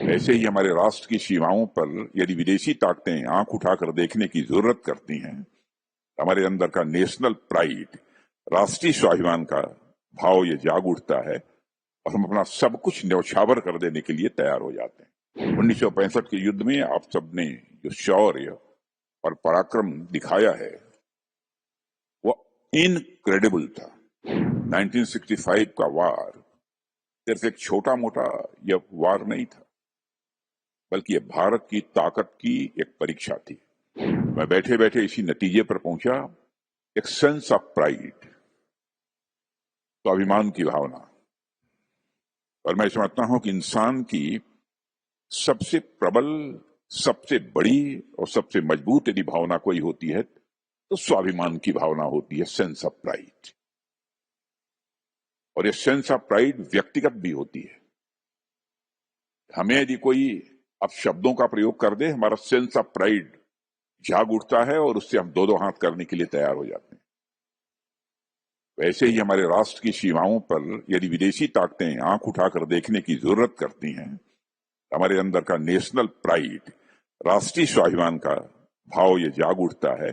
ऐसे ही हमारे राष्ट्र की सीमाओं पर यदि विदेशी ताकतें आंख उठाकर देखने की जरूरत करती हैं, हमारे अंदर का नेशनल प्राइड, राष्ट्रीय स्वाभिमान का भाव ये जाग उठता है और हम अपना सब कुछ न्यौछावर कर देने के लिए तैयार हो जाते हैं। 1965 के युद्ध में आप सबने जो शौर्य और पराक्रम दिखाया है वो इनक्रेडिबल था। 1965 का वार सिर्फ एक छोटा मोटा यह वार नहीं था, बल्कि यह भारत की ताकत की एक परीक्षा थी। मैं बैठे बैठे इसी नतीजे पर पहुंचा, एक सेंस ऑफ प्राइड, स्वाभिमान की भावना। और मैं समझता हूं कि इंसान की सबसे प्रबल, सबसे बड़ी और सबसे मजबूत यदि भावना कोई होती है तो स्वाभिमान की भावना होती है, सेंस ऑफ प्राइड। और ये सेंस ऑफ प्राइड व्यक्तिगत भी होती है। हमें यदि कोई अब शब्दों का प्रयोग कर दे, हमारा सेंस ऑफ प्राइड जाग उठता है और उससे हम दो दो हाथ करने के लिए तैयार हो जाते हैं। वैसे ही हमारे राष्ट्र की सीमाओं पर यदि विदेशी ताकतें आंख उठाकर देखने की जरूरत करती हैं, हमारे अंदर का नेशनल प्राइड, राष्ट्रीय स्वाभिमान का भाव ये जाग उठता है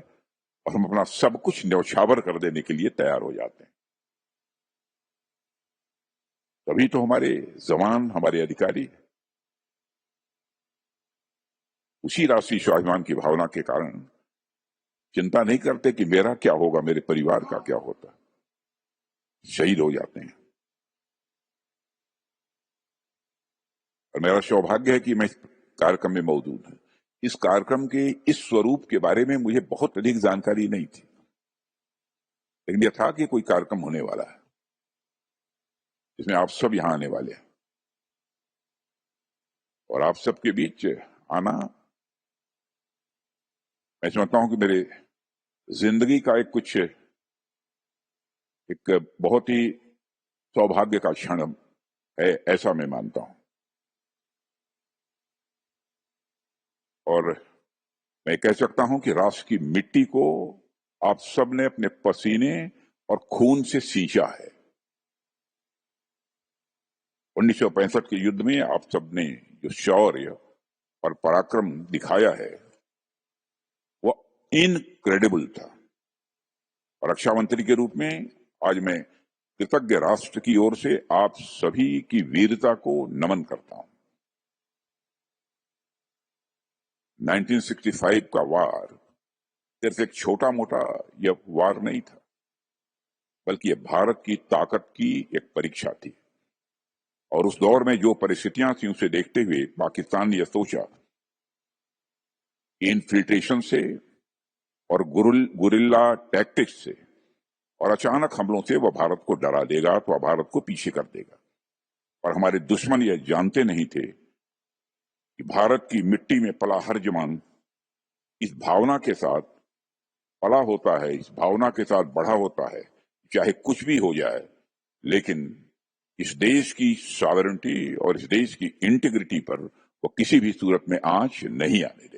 और हम अपना सब कुछ न्यौछावर कर देने के लिए तैयार हो जाते हैं। तभी तो हमारे जवान, हमारे अधिकारी उसी राष्ट्रीय स्वाभिमान की भावना के कारण चिंता नहीं करते कि मेरा क्या होगा, मेरे परिवार का क्या होता, शहीद हो जाते हैं। और मेरा सौभाग्य है कि मैं इस कार्यक्रम में मौजूद हूं। इस कार्यक्रम के इस स्वरूप के बारे में मुझे बहुत अधिक जानकारी नहीं थी, लेकिन यह था कि कोई कार्यक्रम होने वाला है जिसमें आप सब यहां आने वाले हैं और आप सबके बीच आना, मैं समझता हूं कि मेरे जिंदगी का एक बहुत ही सौभाग्य का क्षण है, ऐसा मैं मानता हूं। और मैं कह सकता हूं कि राष्ट्र की मिट्टी को आप सब ने अपने पसीने और खून से सींचा है। 1965 के युद्ध में आप सब ने जो शौर्य और पराक्रम दिखाया है वो इनक्रेडिबल था। और रक्षा मंत्री के रूप में आज मैं कृतज्ञ राष्ट्र की ओर से आप सभी की वीरता को नमन करता हूं। 1965 का वार सिर्फ एक छोटा मोटा यह वार नहीं था, बल्कि यह भारत की ताकत की एक परीक्षा थी। और उस दौर में जो परिस्थितियां थी उसे देखते हुए पाकिस्तान ने यह सोचा, इन्फिल्ट्रेशन से और गुरिल्ला टैक्टिक्स से और अचानक हमलों से वह भारत को डरा देगा, तो वह भारत को पीछे कर देगा। और हमारे दुश्मन यह जानते नहीं थे कि भारत की मिट्टी में पला हर जवान इस भावना के साथ पला होता है, इस भावना के साथ बढ़ा होता है, चाहे कुछ भी हो जाए, लेकिन इस देश की सॉवरेनिटी और इस देश की इंटीग्रिटी पर वो किसी भी सूरत में आंच नहीं आने देगा।